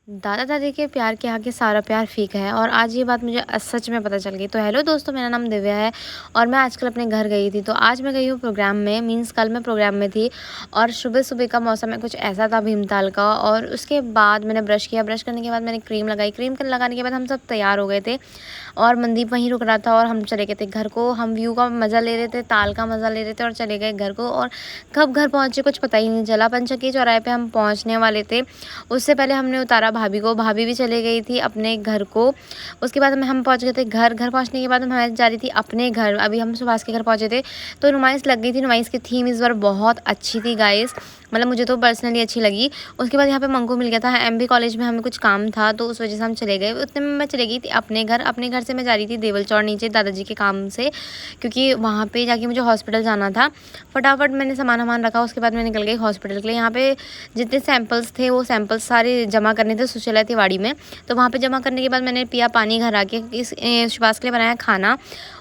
दादा दादी के प्यार के आगे सारा प्यार फीका है और आज ये बात मुझे सच में पता चल गई। तो हेलो दोस्तों, मेरा नाम दिव्या है और मैं आजकल अपने घर गई थी। तो आज मैं गई हूँ प्रोग्राम में, मीन्स कल मैं प्रोग्राम में थी और सुबह सुबह का मौसम है कुछ ऐसा था भीमताल का। और उसके बाद मैंने ब्रश किया, ब्रश करने के बाद मैंने क्रीम लगाई, क्रीम लगाने के बाद हम सब तैयार हो गए थे और मनदीप वहीं रुक रहा था और हम चले गए थे घर को। हम व्यू का मज़ा ले रहे थे, ताल का मज़ा ले रहे थे और चले गए घर को। और कब घर पहुँचे कुछ पता ही नहीं चला। पंचकी चौराहे पे हम पहुँचने वाले थे, उससे पहले हमने उतारा भाभी को, भाभी भी चले गई थी अपने घर को। उसके बाद हम पहुँच गए थे घर पहुँचने के बाद मैं जा रही थी अपने घर। अभी हम सुभाष के घर पहुँचे थे तो नुमाइश लग गई थी। नुमाइश की थीम इस बार बहुत अच्छी थी गाइस, मतलब मुझे तो पर्सनली अच्छी लगी। उसके बाद यहाँ पे मंगू मिल गया था, एमबी कॉलेज में हमें कुछ काम था तो उस वजह से हम चले गए। उतने में मैं चले गई थी अपने घर। अपने घर से मैं जा रही थी देवल चौड़ नीचे दादाजी के काम से, क्योंकि वहाँ पे जाके मुझे हॉस्पिटल जाना था। फटाफट मैंने सामान रखा, उसके बाद मैं निकल गई हॉस्पिटल के लिए। यहाँ पे जितने सैंपल्स थे वो सैंपल्स सारे जमा करने थे सुशीला तिवाड़ी में। तो वहाँ पे जमा करने के बाद मैंने पिया पानी घर आके, इस सुभाष के लिए बनाया खाना।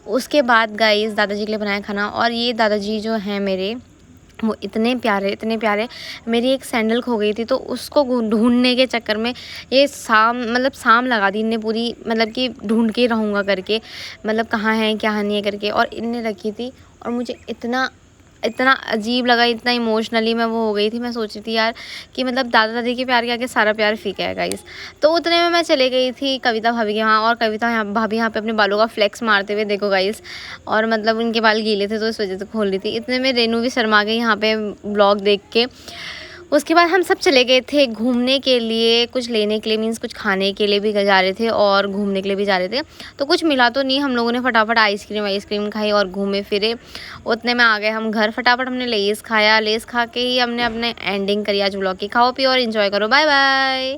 उसके बाद गाइस दादाजी के लिए बनाया खाना। और ये दादाजी जो हैं मेरे, वो इतने प्यारे। मेरी एक सैंडल खो गई थी तो उसको ढूंढने के चक्कर में ये शाम लगा दी इनने पूरी, मतलब कि ढूंढ के रहूँगा करके, मतलब कहाँ है क्या नहीं है करके। और इनने रखी थी और मुझे इतना अजीब लगा, इतना इमोशनली मैं वो हो गई थी। मैं सोच रही थी यार कि मतलब दादा दादी के प्यार के आगे सारा प्यार फीका है गाइस। तो उतने में मैं चले गई थी कविता भाभी के वहाँ, और कविता भाभी यहाँ पे अपने बालों का फ्लेक्स मारते हुए देखो गाइस। और मतलब उनके बाल गीले थे तो इस वजह से खोल रही थी। इतने में रेनू भी शर्मा गई यहाँ पे ब्लॉग देख के। उसके बाद हम सब चले गए थे घूमने के लिए, कुछ लेने के लिए, मीन्स कुछ खाने के लिए भी जा रहे थे और घूमने के लिए भी जा रहे थे। तो कुछ मिला तो नहीं, हम लोगों ने फटाफट आइसक्रीम खाई और घूमे फिरे। उतने में आ गए हम घर। फटाफट हमने लेस खाया, लेस खा के ही हमने अपने एंडिंग करी आज व्लॉग की। खाओ पियो और इन्जॉय करो, बाय बाय।